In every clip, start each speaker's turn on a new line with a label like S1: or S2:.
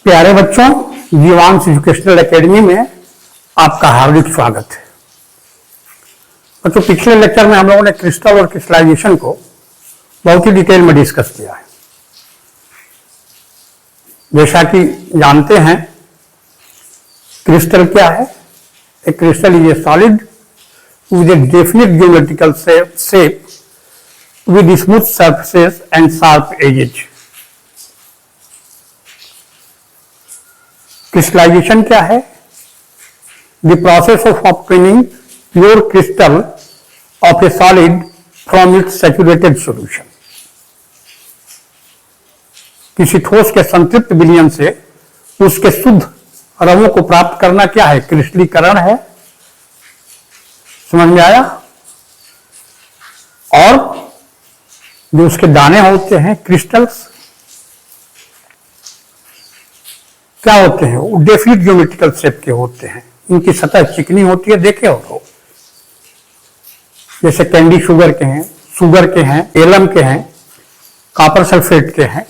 S1: प्यारे बच्चों, जीवांश educational academy में आपका हार्दिक स्वागत है। बच्चों, पिछले लेक्चर में हम लोगों ने क्रिस्टल और क्रिस्टलाइजेशन को बहुत ही डिटेल में डिस्कस किया है। जैसा कि जानते हैं, क्रिस्टल क्या है? A crystal is a solid with a definite geometrical shape with smooth surfaces and sharp edges. Crystallization क्या है? The process of obtaining pure crystal of a solid from its saturated solution. किसी ठोस के संतृप्त विलयन से उसके शुद्ध रवों को प्राप्त करना क्या है? क्रिस्टलीकरण है। समझ में आया? और जो उसके दाने होते हैं क्रिस्टल्स, क्या होते हैं? वो डेफिनिट ज्योमेट्रिकल शेप के होते हैं। इनकी सतह चिकनी होती है, देखे हो, जैसे कैंडी शुगर के हैं, एलम के हैं, कॉपर सल्फेट के हैं।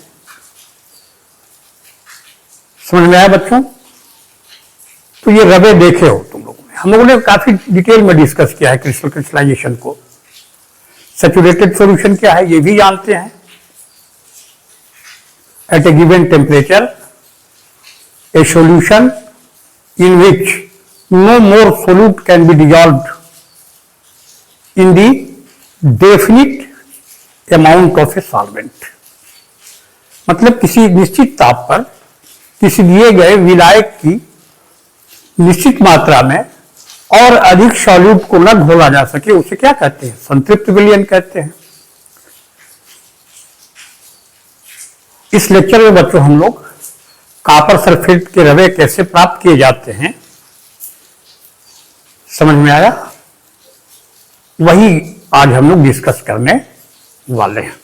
S1: समझ में आया बच्चों? तो ये रवे देखे हो तुम लोगों ने। हम लोगों ने काफी डिटेल में डिस्कस किया है क्रिस्टल क्रिस्टलाइजेशन को। सैचुरेटेड सॉल्यूशन क्या है ये भी जानते हैं। At a given temperature a solution in which no more solute can be dissolved in the definite amount of a solvent. मतलब किसी निश्चित ताप पर किसी दिए गए विलायक की निश्चित मात्रा में और अधिक सॉल्यूट को न घोला जा सके, उसे क्या कहते हैं? संतृप्त विलयन कहते हैं। इस लेक्चर में बच्चों हम लोग कॉपर सल्फेट के रवे कैसे प्राप्त किए जाते हैं, समझ में आया? वही आज हम लोग डिस्कस करने वाले हैं।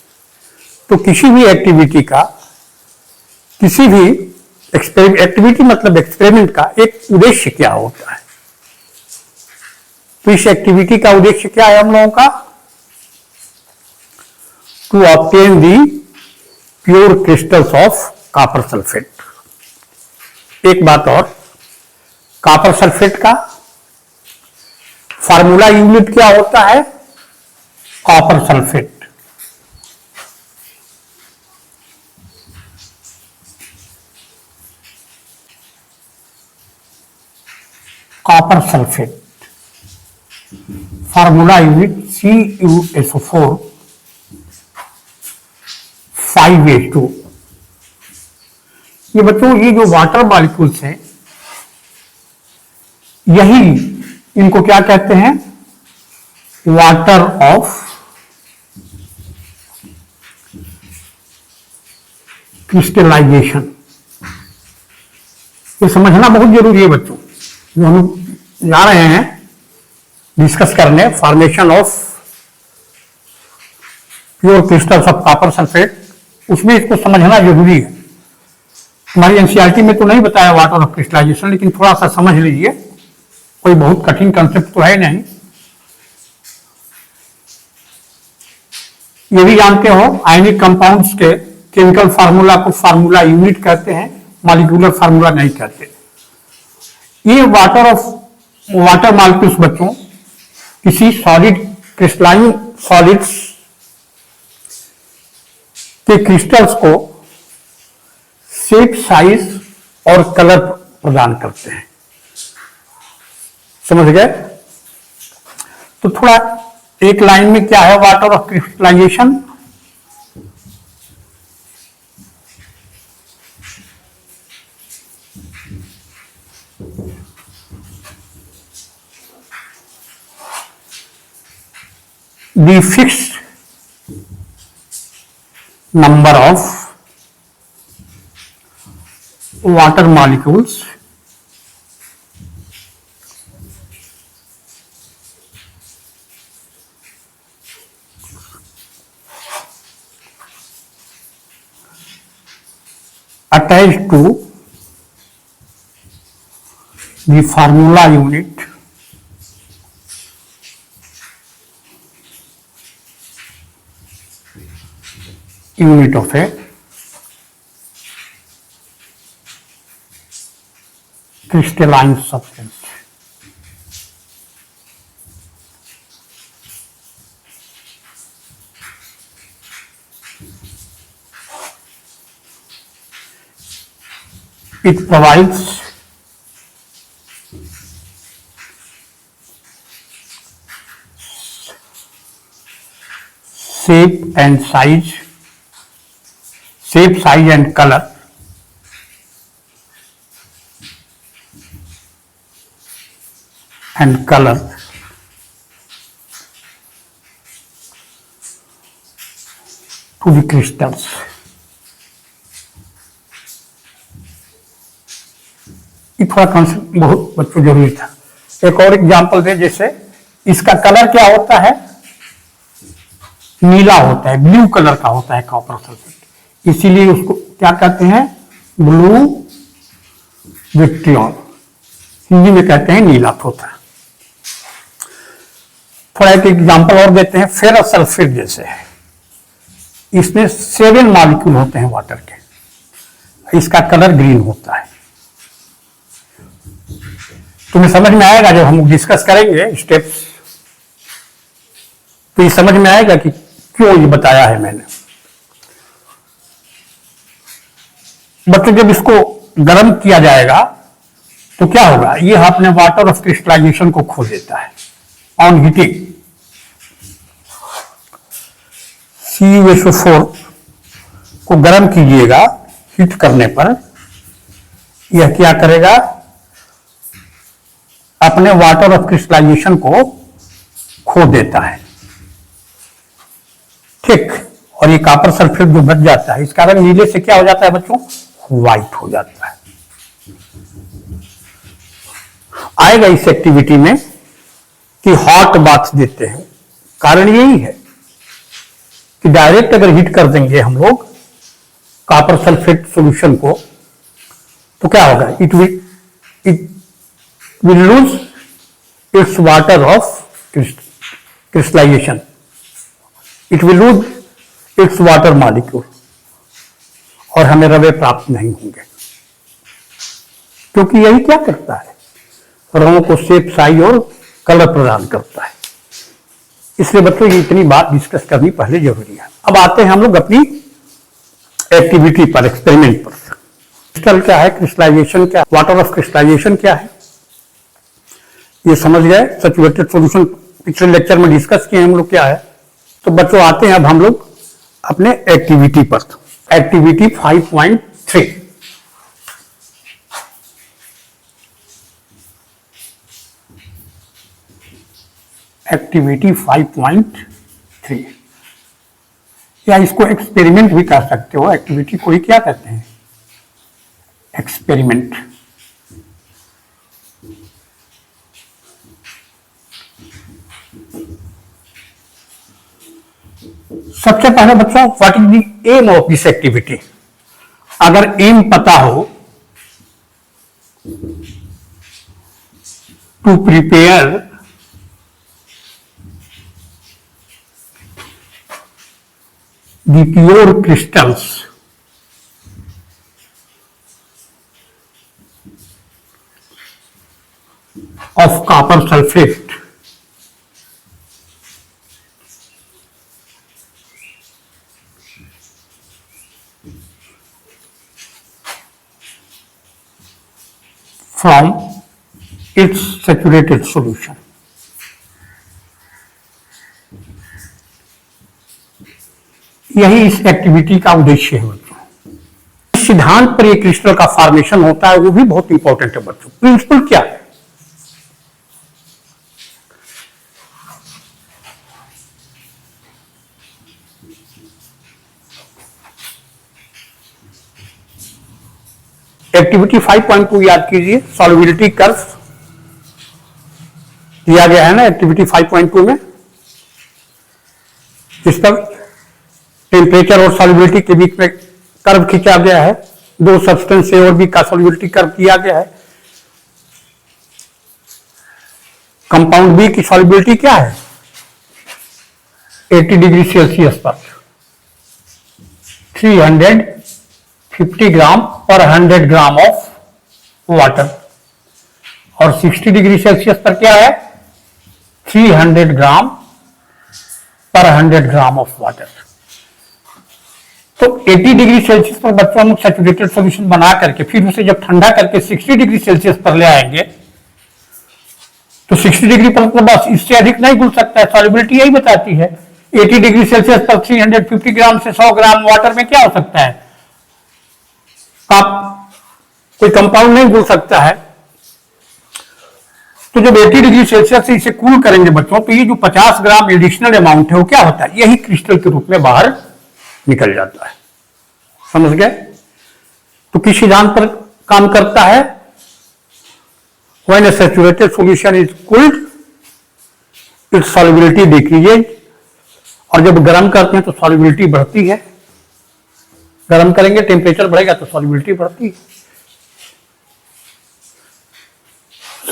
S1: तो किसी भी एक्टिविटी का, किसी भी एक्टिविटी मतलब एक्सपेरिमेंट का एक उद्देश्य क्या होता है? तो इस एक्टिविटी का उद्देश्य क्या है हम लोगों का? To obtain the pure crystals of copper sulphate. एक बात और, कॉपर सल्फेट का फार्मूला यूनिट क्या होता है? Copper sulphate. Copper sulphate formula unit CuSO4 5H2। ये बच्चों, ये जो वाटर मॉलिक्यूल्स हैं, यही इनको क्या कहते हैं? Water of crystallization. ये समझना बहुत जरूरी है बच्चों। जो हम जा रहे हैं डिस्कस करने, formation of pure crystals of copper sulphate, उसमें इसको समझना जरूरी है। हमारी एनसीईआरटी में तो नहीं बताया वाटर ऑफ क्रिस्टलाइजेशन, लेकिन थोड़ा सा समझ लीजिए। कोई बहुत कठिन कंसेप्ट तो है नहीं। ये भी जानते हो, आयनिक कंपाउंड्स के केमिकल फार्मूला को फार्मूला यूनिट कहते हैं, मॉलिक्यूलर फार्मूला नहीं कहते। ये वाटर मॉलिक्यूल्स बच्चों किसी सॉलिड क्रिस्टलाइन सॉलिड्स के क्रिस्टल्स को शेप, साइज और कलर प्रदान करते हैं। समझ गए? तो थोड़ा एक लाइन में क्या है water of crystallization? The fixed number of water molecules attached to the formula unit of a crystalline substance. It provides shape, size and color to the crystals. ये थोड़ा कॉन्सेप्ट बहुत बच्चों जरूरी था। एक और एग्जांपल दे, जैसे इसका कलर क्या होता है, नीला होता है, ब्लू कलर का होता है कॉपर सल्फेट, इसीलिए उसको क्या कहते हैं, ब्लू विट्रियॉल, हिंदी में कहते हैं नीला तोता। थोड़ा एक एग्जांपल और देते हैं, फेरस सल्फेट जैसे है, इसमें 7 मॉलिक्यूल होते हैं वाटर के, इसका कलर ग्रीन होता है। तुम्हें समझ में आएगा जब हम डिस्कस करेंगे स्टेप्स, तो ये समझ में आएगा कि क्यों ये बताया है मैंने। बच्चों जब इसको गर्म किया जाएगा तो क्या होगा, ये अपने वाटर ऑफ क्रिस्टलाइजेशन को खो देता है ऑन हीटिंग। CuSO4 को गर्म कीजिएगा, हीट करने पर यह क्या करेगा, अपने वाटर ऑफ क्रिस्टलाइजेशन को खो देता है, ठीक। और ये कॉपर सल्फेट जो बच जाता है, इसका रंग नीले से क्या हो जाता है बच्चों, व्हाइट हो जाता है। आएगा इस एक्टिविटी में कि हॉट बाथ देते हैं, कारण यही है कि डायरेक्ट अगर हीट कर देंगे हम लोग कॉपर सल्फेट सॉल्यूशन को, तो क्या होगा, it will lose its water of crystallization. It will lose its water molecule और हमें रवे प्राप्त नहीं होंगे, क्योंकि यही क्या करता है, रंगों को शेप, साइज और कलर प्रदान करता है। इसलिए बच्चों ये इतनी बात डिस्कस करनी पहले जरूरी है। अब आते हैं हम लोग अपनी एक्टिविटी पर, एक्सपेरिमेंट पर। क्रिस्टल क्या है, क्रिस्टलाइजेशन क्या, वाटर ऑफ क्रिस्टलाइजेशन क्या है, ये समझ गए। सैचुरेटेड सॉल्यूशन पिछले लेक्चर में डिस्कस किए हम लोग क्या है। तो बच्चों आते हैं अब हम लोग अपने एक्टिविटी पर। एक्टिविटी 5.3, एक्टिविटी 5.3 या इसको एक्सपेरिमेंट भी कह सकते हो। एक्टिविटी को ही क्या कहते हैं, एक्सपेरिमेंट। सबसे पहले बच्चों, what is the aim of this activity. अगर एम पता हो, to prepare the pure crystals of copper sulphate from its saturated solution। यही इस एक्टिविटी का उद्देश्य है बच्चों। इस सिद्धांत पर ये क्रिस्टल का फॉर्मेशन होता है, वो भी बहुत इंपॉर्टेंट है बच्चों। प्रिंसिपल क्या है, एक्टिविटी 5.2 याद कीजिए, सॉल्युबिलिटी कर्व दिया गया है ना एक्टिविटी 5.2 में। इस पर टेम्परेचर और सॉल्युबिलिटी के बीच में कर्व खींचा गया है, दो सब्सटेंस ए और बी का सॉल्युबिलिटी कर्व किया गया है। कंपाउंड बी की सॉल्युबिलिटी क्या है, 80 डिग्री सेल्सियस पर 350 ग्राम और 100 ग्राम ऑफ वाटर और 60 डिग्री सेल्सियस पर क्या है, 300 ग्राम पर 100 ग्राम ऑफ वाटर। तो 80 डिग्री सेल्सियस पर बच्चों हम सैचुरेटेड सॉल्यूशन बना करके फिर उसे जब ठंडा करके 60 डिग्री सेल्सियस पर ले आएंगे तो 60 डिग्री पर तो बस इससे अधिक नहीं घुल सकता है, सॉल्युबिलिटी यही बताती है। 80 डिग्री सेल्सियस पर 350 ग्राम से 100 ग्राम वाटर में क्या हो सकता है, आप कोई कंपाउंड नहीं घुल सकता है। तो जब 80 डिग्री सेल्सियस से इसे कूल करेंगे बच्चों तो ये जो 50 ग्राम एडिशनल अमाउंट है वो क्या होता है, यही क्रिस्टल के रूप में बाहर निकल जाता है। समझ गए? तो किस सिद्धांत पर काम करता है, when a saturated solution is cooled its solubility decreases, और जब गर्म करते हैं तो solubility बढ़ती है, गर्म करेंगे टेम्परेचर बढ़ेगा तो solubility बढ़ती है।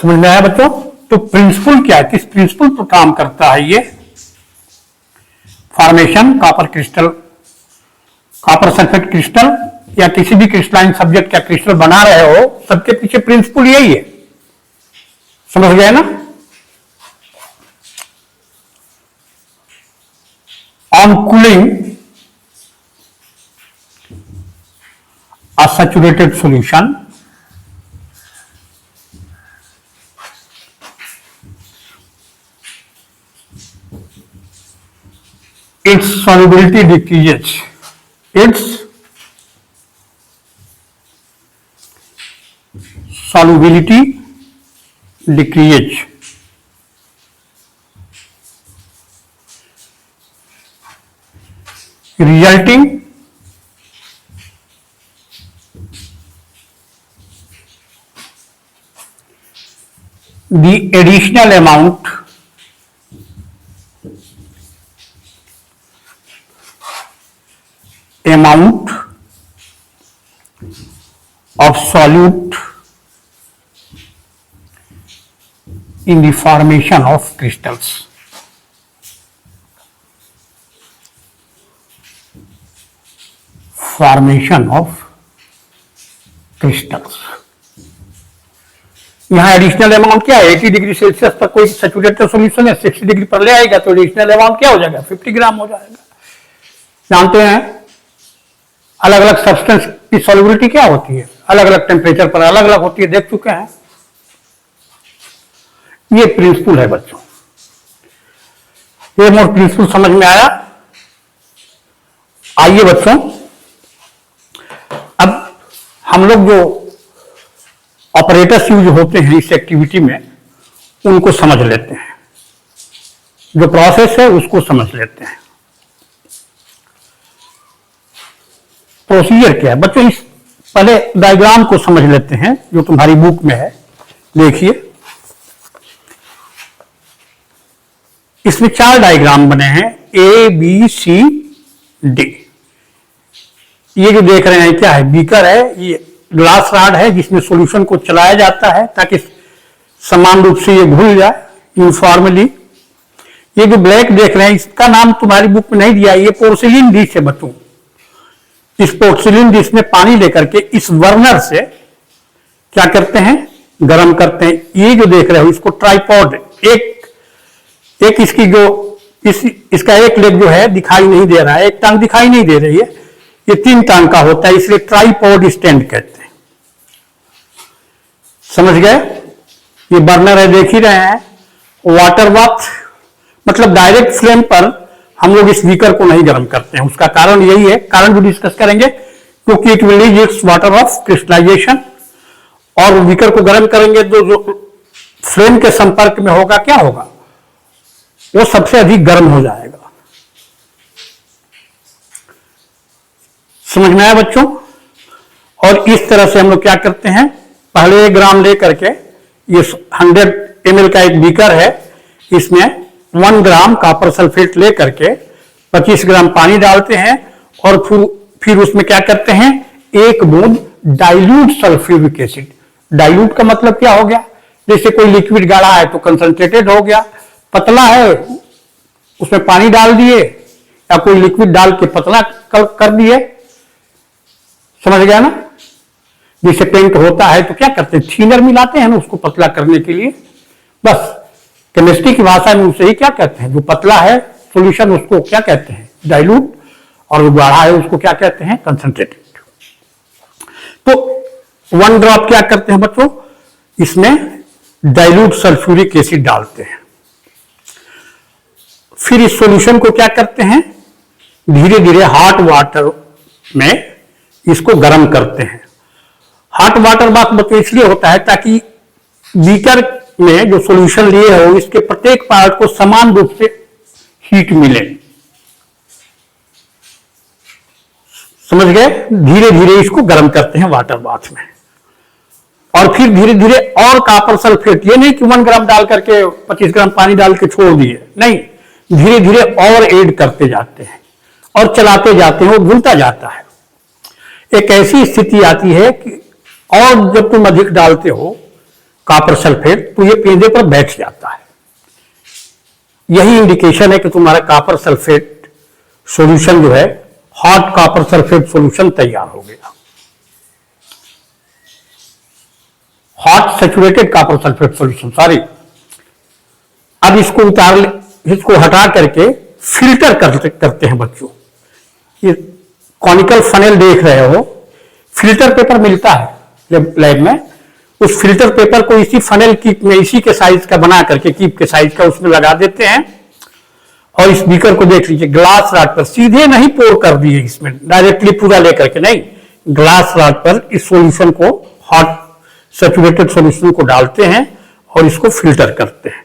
S1: समझ में आया बच्चों? तो प्रिंसिपल क्या है, किस प्रिंसिपल पर काम करता है ये, formation copper crystal, copper sulphate crystal या किसी भी क्रिस्टलाइन सब्जेक्ट का क्रिस्टल बना रहे हो, सबके पीछे प्रिंसिपल यही है। समझ गए ना? On cooling a saturated solution its solubility decreases, its solubility decreases, resulting the additional amount of solute in the formation of crystals. Formation of crystals. यहां एडिशनल अमाउंट क्या है, 80 डिग्री सेल्सियस पर कोई सैचुरेटेड सॉल्यूशन है, 60 degree पर ले आएगा तो एडिशनल अमाउंट क्या हो जाएगा, 50 ग्राम हो जाएगा। जानते हैं अलग अलग सब्सटेंस की सॉल्युबिलिटी क्या होती है, अलग अलग टेम्परेचर पर अलग अलग होती है, देख चुके हैं। ये प्रिंसिपल है बच्चों, ये मोर प्रिंसिपल समझ में आया। आइए बच्चों अब हम लोग जो ऑपरेटर्स यूज होते हैं इस एक्टिविटी में उनको समझ लेते हैं, जो प्रोसेस है उसको समझ लेते हैं। प्रोसीजर क्या है बच्चों, इस पहले डायग्राम को समझ लेते हैं जो तुम्हारी बुक में है। देखिए इसमें 4 डायग्राम बने हैं, ए बी सी डी। ये जो देख रहे हैं क्या है, बीकर है, ये ग्लास रॉड है जिसमें सॉल्यूशन को चलाया जाता है ताकि समान रूप से ये घुल जाए यूनिफॉर्मली। ये जो ब्लैक देख रहे हैं इसका नाम तुम्हारी बुक में नहीं दिया, ये पोर्सिलिन डिश है बच्चों। इस पोर्सिलिन डिश में पानी लेकर के इस बर्नर से क्या करते हैं, गर्म करते हैं। ये जो देख रहे हो इसको ट्राइपॉड, एक इसकी जो इसका एक लेग जो है दिखाई नहीं दे रहा है, एक टांग दिखाई नहीं दे रही है, ये 3 टांग का होता है, इसलिए ट्राइपॉड स्टैंड कहते हैं। समझ गए? ये बर्नर है, देख ही रहे हैं। वाटर बाथ मतलब डायरेक्ट फ्लेम पर हम लोग इस बीकर को नहीं गर्म करते हैं, उसका कारण यही है, कारण भी डिस्कस करेंगे, क्योंकि it will lose its water of crystallization. और बीकर को गर्म करेंगे तो जो फ्लेम के संपर्क में होगा क्या होगा, वो सबसे अधिक गर्म हो जाएगा। समझ में आया बच्चों? और इस तरह से हम लोग क्या करते हैं, पहले 1 ग्राम लेकर के, ये 100 ml का एक बीकर है, इसमें 1 ग्राम कॉपर सल्फेट लेकर के 25 ग्राम पानी डालते हैं और फिर उसमें क्या करते हैं, 1 बूंद डाइल्यूट सल्फ्यूरिक एसिड। डाइल्यूट का मतलब क्या हो गया, जैसे कोई लिक्विड गाढ़ा है तो कंसंट्रेटेड हो गया, पतला है उसमें पानी डाल दिए या कोई लिक्विड डाल के पतला कर दिए। समझ गया ना? जैसे पेंट होता है तो क्या करते हैं, थीनर मिलाते हैं ना उसको पतला करने के लिए। बस केमिस्ट्री की भाषा में उसे ही क्या कहते हैं, जो पतला है सॉल्यूशन उसको क्या कहते हैं, डाइल्यूट, और जो गाढ़ा है उसको क्या कहते हैं, कंसंट्रेटेड। तो 1 ड्रॉप क्या करते हैं बच्चों, इसमें डाइल्यूट सल्फ्यूरिक एसिड डालते हैं। फिर इस सॉल्यूशन को क्या करते हैं, धीरे धीरे हॉट वाटर में इसको गर्म करते हैं। हॉट वाटर बात बच्चों इसलिए होता है ताकि बीकर में जो सॉल्यूशन लिए हो इसके प्रत्येक पार्ट को समान रूप से हीट मिले। समझ गए, धीरे धीरे इसको गर्म करते हैं वाटर बाथ में। और फिर धीरे धीरे और कॉपर सल्फेट, ये नहीं कि 1 ग्राम डाल करके 25 ग्राम पानी डाल के छोड़ दिए, नहीं, धीरे धीरे और ऐड करते जाते हैं और चलाते जाते हैं, वो घुलता जाता है। एक ऐसी स्थिति आती है कि और जब तुम अधिक डालते हो कॉपर सल्फेट तो ये पेंदे पर बैठ जाता है। यही इंडिकेशन है कि तुम्हारा कॉपर सल्फेट सॉल्यूशन जो है, हॉट कॉपर सल्फेट सॉल्यूशन तैयार हो गया। Hot saturated copper sulphate solution, sorry. अब इसको इसको हटा करके फिल्टर करते हैं बच्चों। ये कॉनिकल फनेल देख रहे हो, फिल्टर पेपर मिलता है लैब में, उस फिल्टर पेपर को इसी फनेल कीप में इसी के साइज का बना करके, कीप के साइज का, उसमें लगा देते हैं। और इस बीकर को देख लीजिए, ग्लास रॉड पर सीधे नहीं पोर कर दिए इसमें डायरेक्टली पूरा लेकर के, नहीं, ग्लास रॉड पर इस सॉल्यूशन को, हॉट सैचुरेटेड सॉल्यूशन को डालते हैं और इसको फिल्टर करते हैं।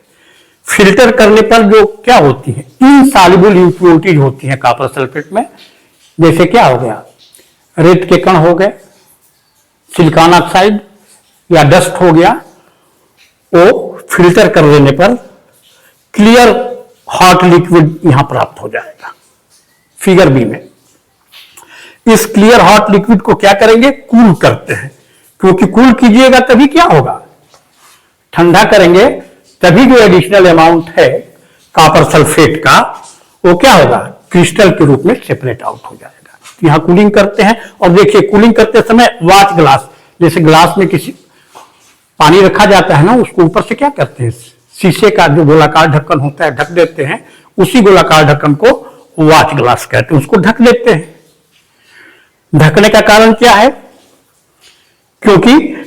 S1: फिल्टर करने पर जो क्या होती है, इनसॉल्युबल इम्प्योरिटीज होती है कॉपर सल्फेट में। जैसे क्या हो गया, रेत के कण हो गए, सिलिकॉन ऑक्साइड या डस्ट हो गया, वो फिल्टर कर देने पर क्लियर हॉट लिक्विड यहां प्राप्त हो जाएगा। फिगर बी में इस क्लियर हॉट लिक्विड को क्या करेंगे, कूल करते हैं, क्योंकि कूल कीजिएगा तभी क्या होगा, ठंडा करेंगे तभी जो एडिशनल अमाउंट है कॉपर सल्फेट का वो क्या होगा, क्रिस्टल के रूप में सेपरेट आउट हो जाएगा। यहां कूलिंग करते हैं। और देखिए कूलिंग करते समय वाच ग्लास, जैसे ग्लास में किसी पानी रखा जाता है ना, उसको ऊपर से क्या करते हैं, शीशे का जो गोलाकार ढक्कन होता है ढक देते हैं, उसी गोलाकार ढक्कन को वाच ग्लास कहते हैं, उसको ढक देते हैं। ढकने का कारण क्या है, क्योंकि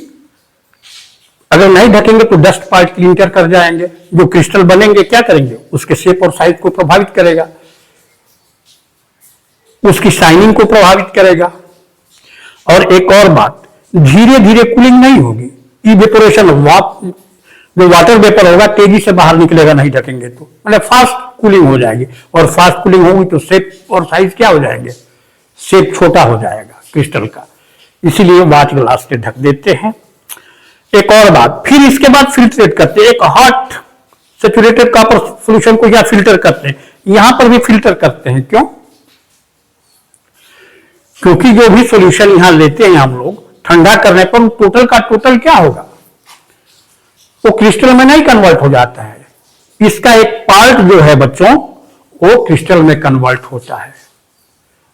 S1: अगर नहीं ढकेंगे तो डस्ट पार्ट क्लिंटर कर जाएंगे, जो क्रिस्टल बनेंगे क्या करेंगे, उसके शेप और साइज को प्रभावित करेगा, उसकी शाइनिंग को प्रभावित करेगा। और एक और बात, धीरे धीरे कूलिंग नहीं होगी, इवेपोरेशन, जो वाटर वेपर होगा तेजी से बाहर निकलेगा नहीं ढकेंगे तो, मतलब फास्ट कूलिंग हो जाएगी। और फास्ट कूलिंग होगी तो शेप और साइज क्या हो जाएंगे, शेप छोटा हो जाएगा क्रिस्टल का, इसीलिए वाच ग्लास से ढक देते हैं। एक और बात, फिर इसके बाद फिल्ट्रेट करते हैं, एक हॉट सैचुरेटेड कॉपर सॉल्यूशन को या फिल्टर करते हैं, यहां पर भी फिल्टर करते हैं। क्यों, क्योंकि जो भी सॉल्यूशन यहां लेते हैं हम लोग, ठंडा करने पर टोटल का टोटल क्या होगा, वो क्रिस्टल में नहीं कन्वर्ट हो जाता है, इसका एक पार्ट जो है बच्चों वो क्रिस्टल में कन्वर्ट होता है,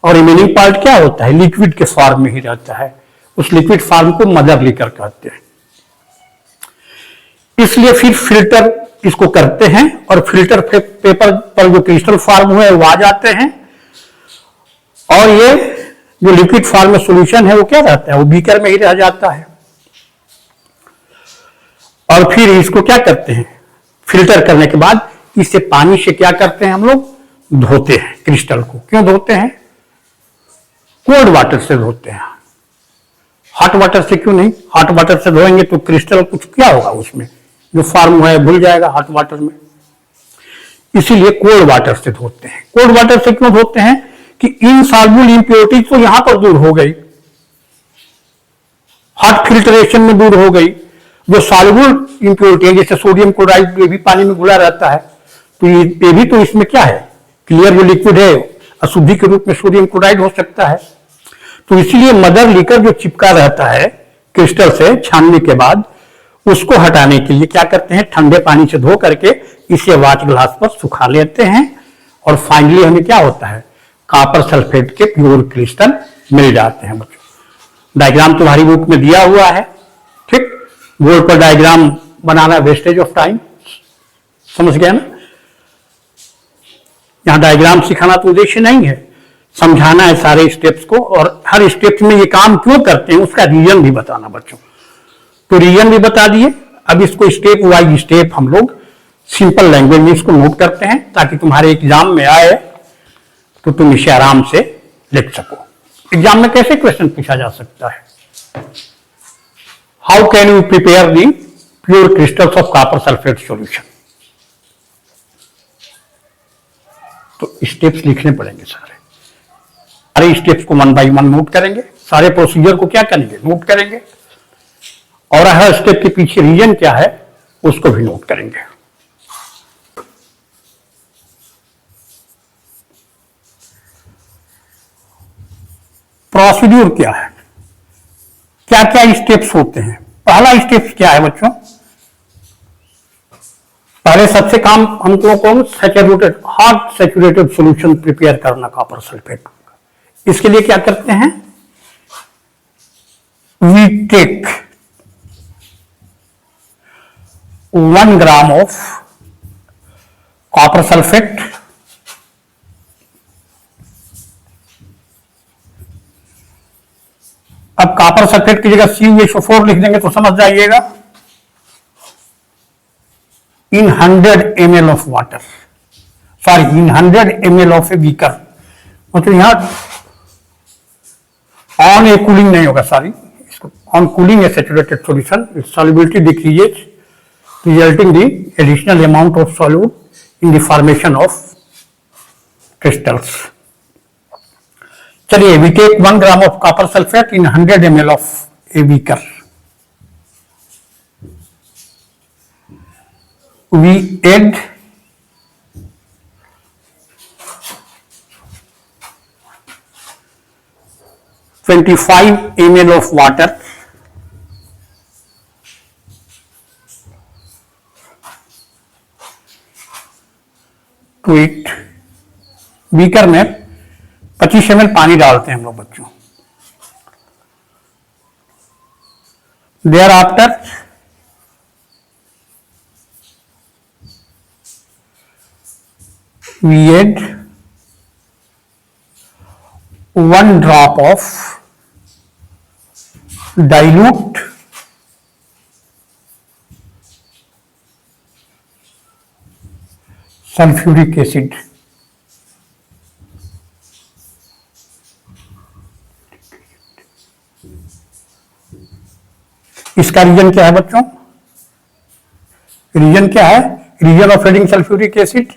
S1: और रिमेनिंग पार्ट क्या होता है, लिक्विड के फॉर्म में ही रहता है। उस लिक्विड फॉर्म को मदर लिकर कहते हैं। इसलिए फिर फिल्टर इसको करते हैं और फिल्टर पेपर पर जो क्रिस्टल फॉर्म हुए वो आ जाते हैं, और ये जो लिक्विड फॉर्म में सॉल्यूशन है वो क्या रहता है, वो बीकर में ही रह जाता है। और फिर इसको क्या करते हैं, फिल्टर करने के बाद इसे पानी से क्या करते हैं हम लोग, धोते हैं क्रिस्टल को। क्यों धोते हैं, कोल्ड वाटर से धोते हैं, हॉट वाटर से क्यों नहीं, हॉट वाटर से धोएंगे तो क्रिस्टल कुछ क्या होगा, उसमें जो फॉर्म हुआ है भूल जाएगा हॉट वाटर में, इसीलिए कोल्ड वाटर से धोते हैं। कोल्ड वाटर से क्यों धोते हैं कि इनसॉल्युबल इंप्योरिटीज तो यहां पर दूर हो गई, हॉट फिल्ट्रेशन में दूर हो गई। जो सॉल्युबल इंप्योरिटी है जैसे सोडियम क्लोराइड, ये भी पानी में घुला रहता है, तो ये भी तो इसमें क्या है, क्लियर जो लिक्विड है अशुद्धि के रूप में सोडियम क्लोराइड हो सकता है। तो इसलिए मदर लिकर जो चिपका रहता है क्रिस्टल से छानने के बाद, उसको हटाने के लिए क्या करते हैं, ठंडे पानी से धो करके इसे वाच ग्लास पर सुखा लेते हैं, और फाइनली हमें क्या होता है, कॉपर सल्फेट के प्योर क्रिस्टल मिल जाते हैं बच्चों। डायग्राम तुम्हारी बुक में दिया हुआ है, ठीक। बोर्ड पर diagram banana wastage of time, समझ गया ना। यहां डायग्राम सिखाना तो उद्देश्य नहीं है, समझाना है सारे स्टेप्स को, और हर स्टेप्स में ये काम क्यों करते हैं उसका रीजन भी बताना बच्चों। तो रीजन भी बता दिए। अब इसको स्टेप वाइज स्टेप हम लोग सिंपल लैंग्वेज में इसको नोट करते हैं, ताकि तुम्हारे एग्जाम में आए तो तुम इसे आराम से लिख सको। एग्जाम में कैसे क्वेश्चन पूछा जा सकता है? How can you prepare the pure crystals of copper sulphate solution? तो स्टेप्स लिखने पड़ेंगे सारे स्टेप्स को वन बाय वन नोट करेंगे, सारे प्रोसीजर को क्या करेंगे, नोट करेंगे, और हर स्टेप के पीछे रीजन क्या है उसको भी नोट करेंगे। प्रोसीड्यूर क्या है, क्या क्या स्टेप्स होते हैं? पहला स्टेप क्या है बच्चों? पहले सबसे काम हम लोगों को saturated hot saturated solution prepare करना कॉपर सल्फेट का। इसके लिए क्या करते हैं? We take 1 gram of copper sulphate, अब कॉपर सल्फेट की जगह CuSO4 लिख देंगे तो समझ जाइएगा। In 100 ml of water, sorry in 100 ml of a beaker, मतलब यहां ऑन ए कूलिंग नहीं होगा, सॉरी इसको on cooling a saturated solution, solubility decreases resulting the additional amount of solute in the formation of crystals. चलिए, we take 1 gram of copper sulphate in 100 ml of a beaker. We add 25 ml of water to it। Beaker में 25 ml पानी डालते हैं हम लोग बच्चों। Thereafter we add 1 drop of dilute sulfuric acid। इसका reason क्या है बच्चों? रीजन क्या है? Reason of adding sulphuric acid,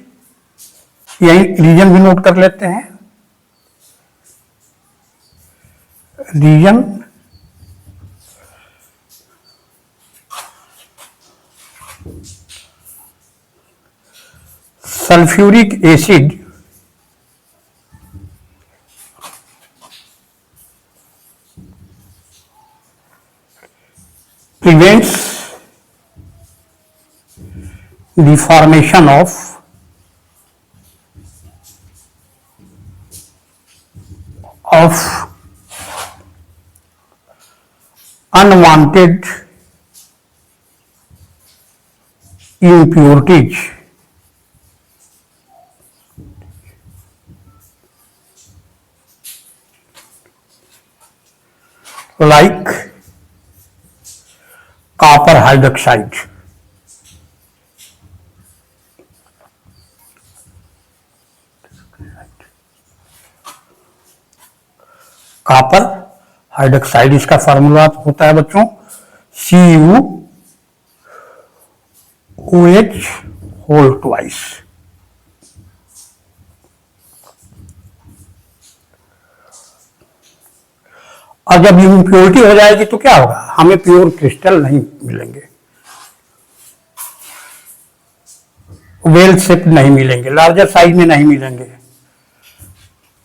S1: यही रीजन भी नोट कर लेते हैं। Reason sulphuric acid prevents the formation of unwanted impurities like copper hydroxide। Copper hydroxide, इसका फार्मूला होता है बच्चों CuOH होल ट्वाइस। और जब इम्प्योरिटी हो जाएगी तो क्या होगा? हमें प्योर क्रिस्टल नहीं मिलेंगे, वेल शेप नहीं मिलेंगे, लार्जर साइज में नहीं मिलेंगे।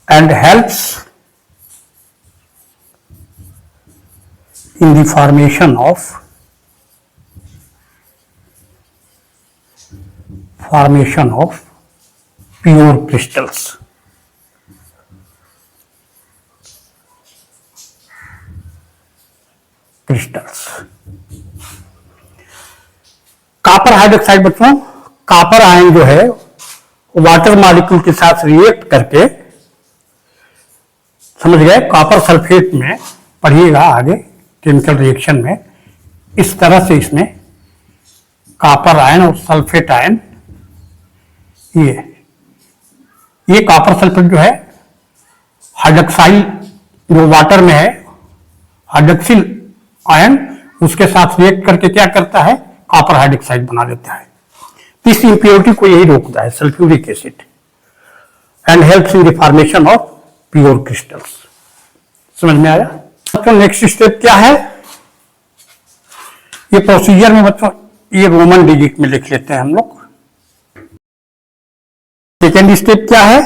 S1: And helps in the formation of pure crystals। Crystals. Copper hydroxide बच्चों, कॉपर आयन जो है वाटर मॉलिक्यूल के साथ रिएक्ट करके, समझ गए, कॉपर सल्फेट में पढ़िएगा आगे केमिकल रिएक्शन में, इस तरह से इसमें कॉपर आयन और सल्फेट आयन, ये कॉपर सल्फेट जो है हाइड्रोक्साइल जो वाटर में है, हाइड्रोक्सिल आयन उसके साथ रिएक्ट करके क्या करता है, कॉपर हाइड्रोक्साइड बना देता है। इस इंप्योरिटी को यही रोकता है sulphuric acid, and helps in the formation of pure crystals. समझ में आया? तो नेक्स्ट स्टेप क्या है, ये प्रोसीजर में बच्चों ये रोमन डिजिट में लिख लेते हैं हम लोग। सेकेंड स्टेप क्या है,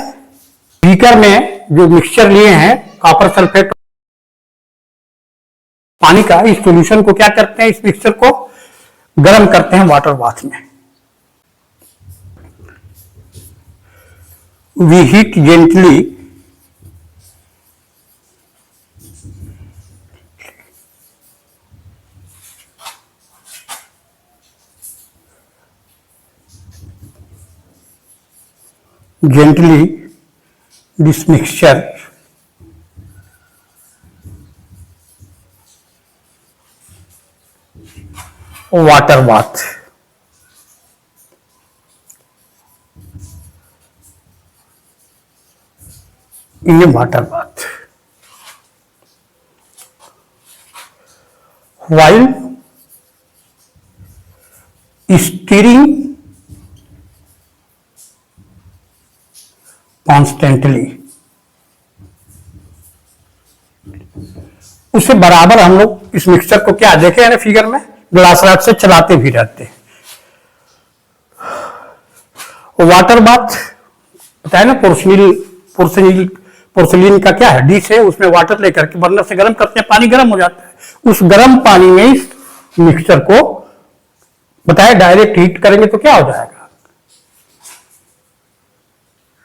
S1: बीकर में जो मिक्सचर लिए हैं कॉपर सल्फेट पानी का, इस सॉल्यूशन को क्या करते हैं, इस मिक्सचर को गर्म करते हैं वाटर बाथ में। We heat gently this mixture water bath, in a water bath while stirring constantly. उससे बराबर हम लोग इस मिक्सचर को क्या देखे हैं ना फिगर में, ग्लास रॉड से चलाते भी रहते हैं। वाटर बाथ बताया ना, पोर्सिलीन का क्या है, डिश है, उसमें वाटर लेकर के बर्नर से गर्म करते हैं, पानी गर्म हो जाता है। उस गर्म पानी में इस मिक्सचर को बताया डायरेक्ट हीट करेंगे तो क्या हो जाएगा,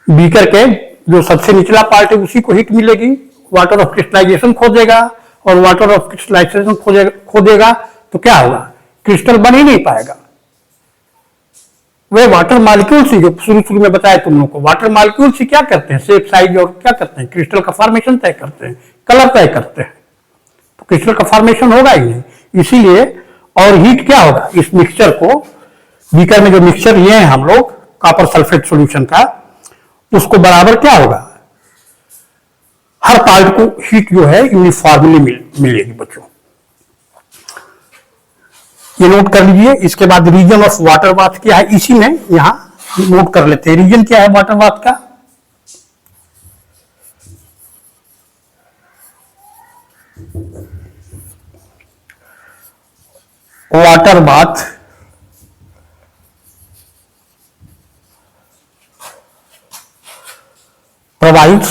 S1: बीकर के जो सबसे निचला पार्ट है उसी को हीट मिलेगी, वाटर ऑफ क्रिस्टलाइजेशन खोजेगा, और वाटर ऑफ क्रिस्टलाइजेशन खोदेगा तो क्या होगा, क्रिस्टल बन ही नहीं पाएगा। वे वाटर मॉलिक्यूल्स ही, जो शुरू में बताया तुम लोग को, वाटर मॉलिक्यूल्स ही क्या करते हैं, शेप साइज और क्या करते हैं, क्रिस्टल का फॉर्मेशन तय करते हैं, कलर तय करते हैं। तो क्रिस्टल का फॉर्मेशन होगा ही नहीं, इसीलिए और हीट क्या होगा, इस मिक्सचर को, बीकर में जो मिक्सचर लिए हैं हम लोग कॉपर सल्फेट सॉल्यूशन का, उसको बराबर क्या होगा, हर पार्ट को हीट जो है यूनिफॉर्मली मिलेगी बच्चों। ये नोट कर लीजिए। इसके बाद रीजन ऑफ वाटर बाथ क्या है, इसी में यहां नोट कर लेते हैं, रीजन क्या है वाटर बाथ का। Water bath provides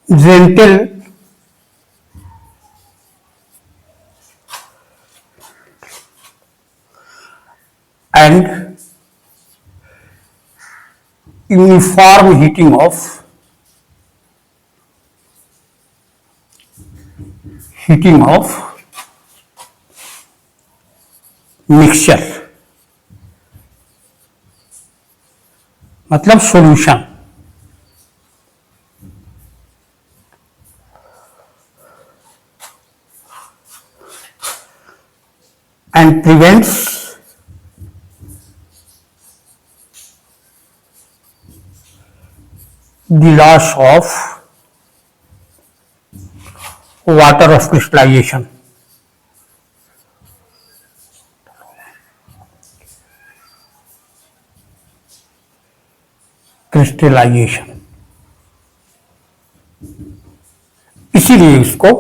S1: gentle and uniform heating of mixture, मतलब solution. And prevents the loss of water of crystallization. Crystallization, इसीलिए इसको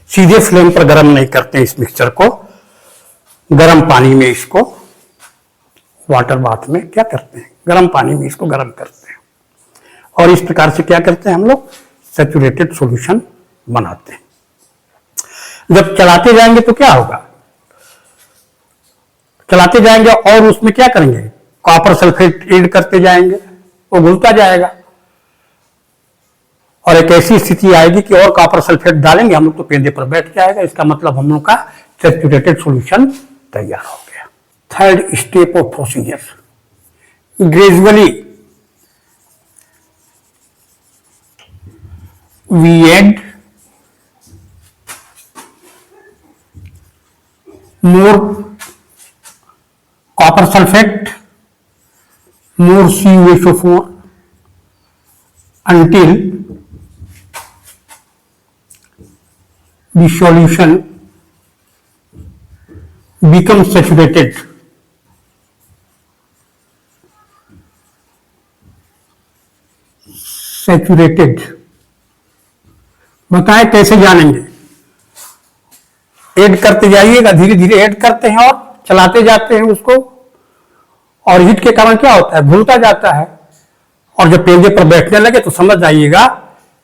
S1: सीधे फ्लेम पर गर्म नहीं करते, इस मिक्सचर को गर्म पानी में, इसको वाटर बाथ में क्या करते हैं, गर्म पानी में इसको गर्म करते हैं, और इस प्रकार से क्या करते हैं हम लोग, सैचुरेटेड सॉल्यूशन बनाते हैं। जब चलाते जाएंगे तो क्या होगा, चलाते जाएंगे और उसमें क्या करेंगे, कॉपर सल्फेट ऐड करते जाएंगे, वो घुलता जाएगा, और एक ऐसी स्थिति आएगी कि और कॉपर सल्फेट डालेंगे हम लोग तो पेंदे पर बैठ जाएगा, इसका मतलब हम लोग का सैचुरेटेड सॉल्यूशन तैयार हो गया। Third step of procedure, gradually we add more copper sulfate, more CuSO4 until the solution becomes saturated. बताएं कैसे जानेंगे? ऐड करते जाइएगा, धीरे धीरे ऐड करते हैं और चलाते जाते हैं उसको, और हीट के कारण क्या होता है, घुलता जाता है, और जब पेंदे पर बैठने लगे तो समझ जाइएगा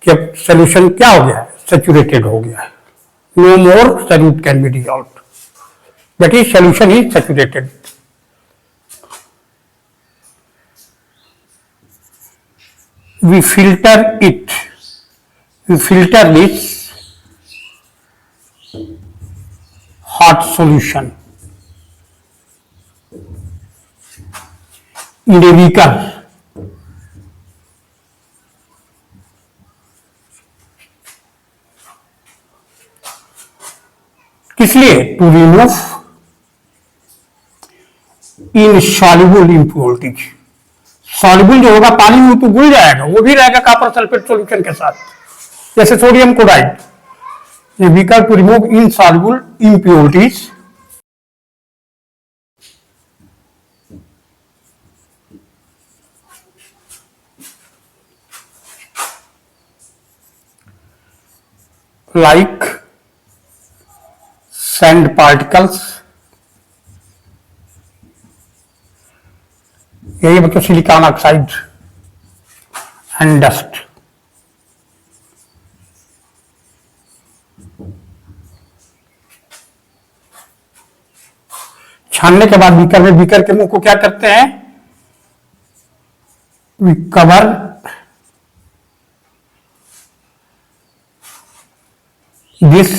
S1: कि अब सोल्यूशन क्या हो गया है, सैचुरेटेड हो गया है। No more solute can be dissolved, that is solution is saturated. We filter it. We filter this hot solution in a beaker. किस लिए? To remove insoluble impurities. Soluble जो होगा पानी में तो घुल जाएगा, वो भी रहेगा कॉपर सल्फेट सॉल्यूशन के साथ, जैसे sodium chloride. Beaker to remove insoluble impurities, like sand particles, यही मतलब सिलिकॉन ऑक्साइड एंड डस्ट। छानने के बाद बीकर में, बीकर के मुंह को क्या करते हैं, we cover this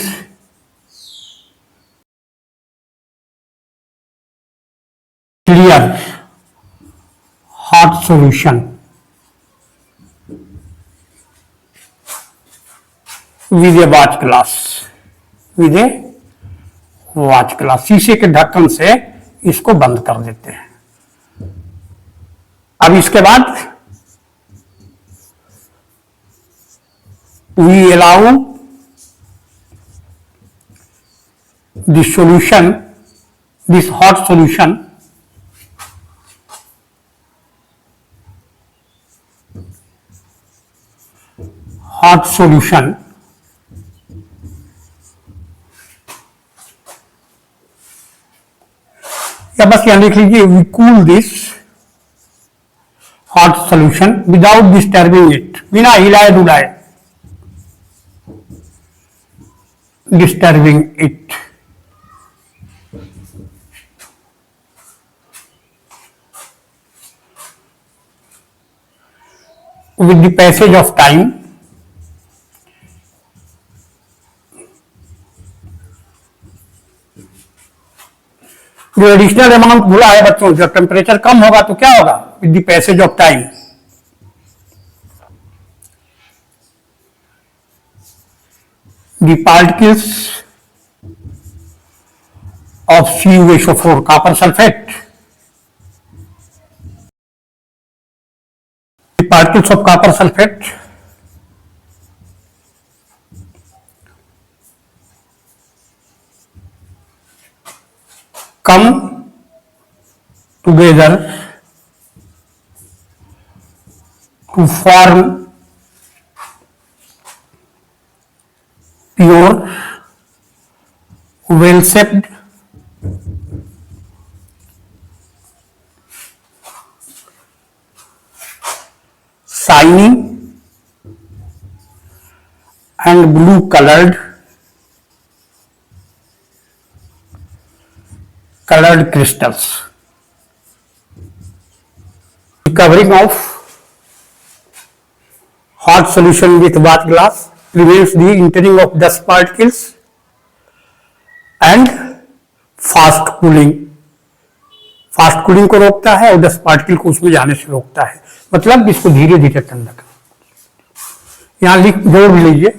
S1: clear hot solution with a watch glass, with a watch glass। शीशे के ढक्कन से इसको बंद कर देते हैं। अब इसके बाद we allow this solution, this hot solution या बस यहां लिख लीजिए, we cool this hot solution without disturbing it, बिना हिलाए डुलाए, disturbing it. with the passage of time, जो एडिशनल अमाउंट भूला है बच्चों, जब टेम्परेचर कम होगा तो क्या होगा, with the passage of time the particles of CuSO4 copper sulphate, the particles of copper sulphate come together to form pure, well shaped, shiny and blue colored crystals. The covering of hot solution with bath glass prevents the entering of dust particles and fast cooling को रोकता है और dust particle को उसमें जाने से रोकता है, मतलब इसको धीरे धीरे ठंडा कर। यहां लिख जोड़ भी लीजिए,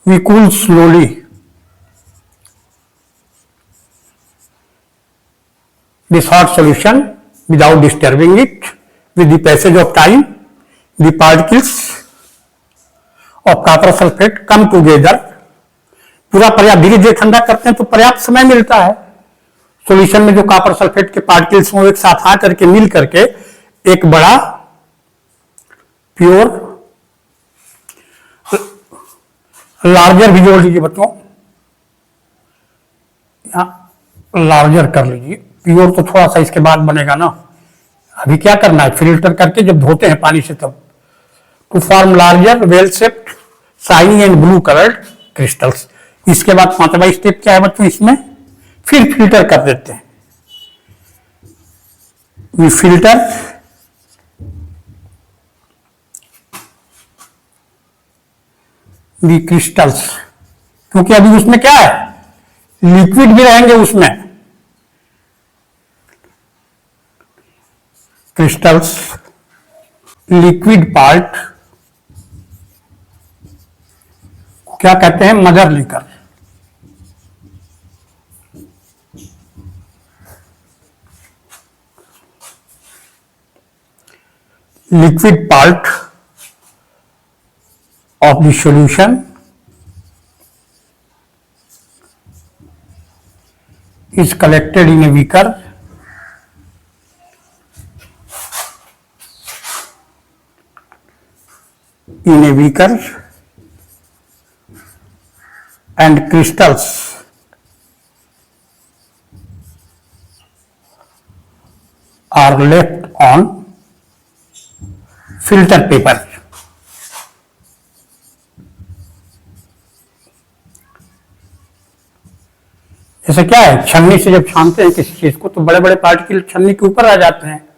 S1: we cool slowly this hot solution without disturbing it. With the passage of time, the particles of copper sulfate come together. पूरा पर्याप्त धीरे धीरे ठंडा करते हैं तो पर्याप्त समय मिलता है। सॉल्यूशन में जो कॉपर सल्फेट के पार्टिकल्स वो एक साथ आ करके मिल करके एक बड़ा प्योर लार्जर भी जोड़ लीजिए बच्चों, लार्जर कर लीजिए। प्योर तो थोड़ा सा इसके बाद बनेगा ना, अभी क्या करना है, फिल्टर करके जब धोते हैं पानी से तब। To form larger well shaped shiny and blue coloured crystals. इसके बाद 5वां स्टेप क्या है बच्चों, इसमें फिर फिल्टर कर देते हैं। वी फिल्टर दी क्रिस्टल्स, क्योंकि अभी उसमें क्या है, लिक्विड भी रहेंगे उसमें। क्रिस्टल्स लिक्विड पार्ट क्या कहते हैं, mother liquor. Liquid part of the solution is collected in a beaker and crystals are left on filter paper. जैसे क्या है, छन्नी से जब छानते हैं किसी चीज को तो बड़े बड़े पार्टिकल छन्नी के ऊपर आ जाते हैं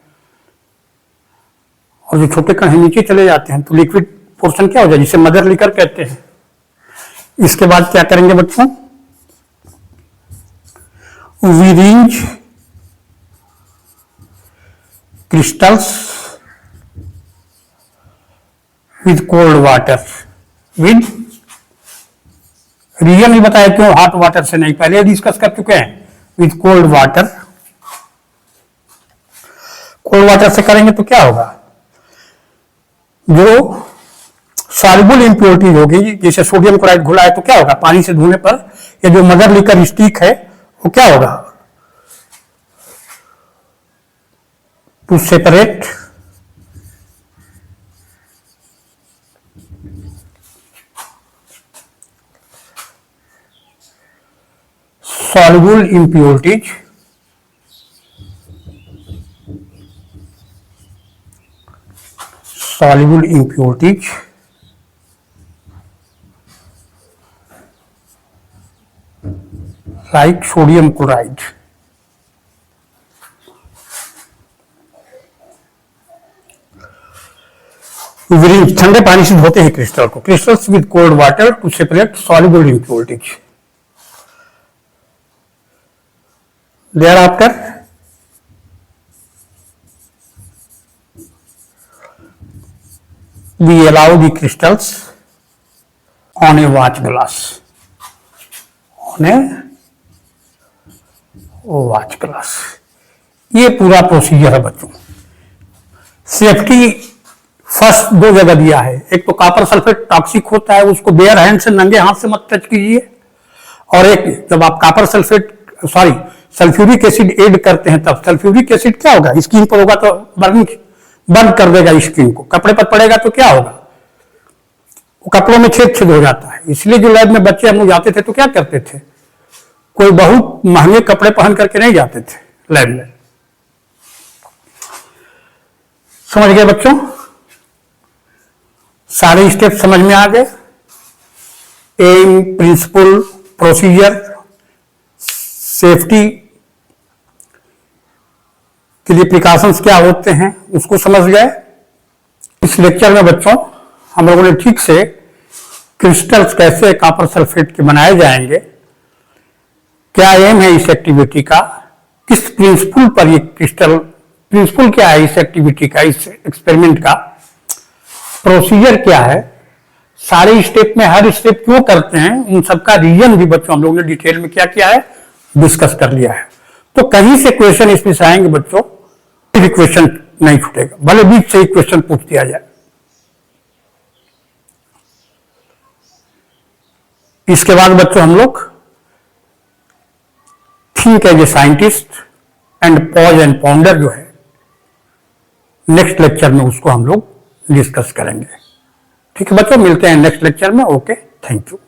S1: और जो छोटे कण हैं नीचे चले जाते हैं, तो लिक्विड पोर्शन क्या हो जाए, जिसे मदर लिकर कहते हैं। इसके बाद क्या करेंगे बच्चों, we arrange crystals with cold water. With reason भी बताया क्यों हॉट वाटर से नहीं, पहले डिस्कस कर चुके हैं। With cold water, cold water से करेंगे तो क्या होगा, जो सॉल्युबल इंप्योरिटीज होगी, जैसे सोडियम क्लोराइड घुला है तो क्या होगा, पानी से धोने पर ये जो मदर लिकर स्टिक है वो क्या होगा, to separate soluble impurities like sodium chloride। ठंडे पानी से धोते हैं क्रिस्टल को, crystals with cold water to separate soluble impurities। Thereafter, we allow the crystals on a watch glass. ये पूरा प्रोसीजर है बच्चों। सेफ्टी फर्स्ट 2 जगह दिया है, एक तो कॉपर सल्फेट टॉक्सिक होता है, उसको बेयर हैंड से नंगे हाथ से मत टच कीजिए, और एक जब आप कॉपर सल्फ्यूरिक एसिड ऐड करते हैं तब सल्फ्यूरिक एसिड क्या होगा, स्किन पर होगा तो बर्न कर देगा स्किन को, कपड़े पर पड़ेगा तो क्या होगा, वो कपड़ों में छेद हो जाता है। इसलिए जो लैब में बच्चे हम लोग जाते थे तो क्या करते थे, कोई बहुत महंगे कपड़े पहन करके नहीं जाते थे लैब में। समझ गए बच्चों, सारे स्टेप समझ में आ गए। एम, प्रिंसिपल, प्रोसीजर, सेफ्टी के लिए प्रिकॉशंस क्या होते हैं उसको समझ गए। इस लेक्चर में बच्चों हम लोगों ने ठीक से क्रिस्टल्स कैसे कॉपर सल्फेट के बनाए जाएंगे, क्या एम है इस एक्टिविटी का, किस प्रिंसिपल पर ये क्रिस्टल, प्रिंसिपल क्या है इस एक्टिविटी का, इस एक्सपेरिमेंट का, प्रोसीजर क्या है, सारे स्टेप में हर स्टेप क्यों करते हैं, उन सबका रीजन भी बच्चों हम लोगों ने डिटेल में क्या किया है, डिस्कस कर लिया है। तो कहीं से क्वेश्चन इसमें से आएंगे बच्चों, फिर क्वेश्चन नहीं छूटेगा, भले बीच से ही क्वेश्चन पूछ दिया जाए। इसके बाद बच्चों हम लोग think as a scientist and pause and ponder जो है नेक्स्ट लेक्चर में उसको हम लोग डिस्कस करेंगे। ठीक है बच्चों, मिलते हैं नेक्स्ट लेक्चर में। Okay, thank you.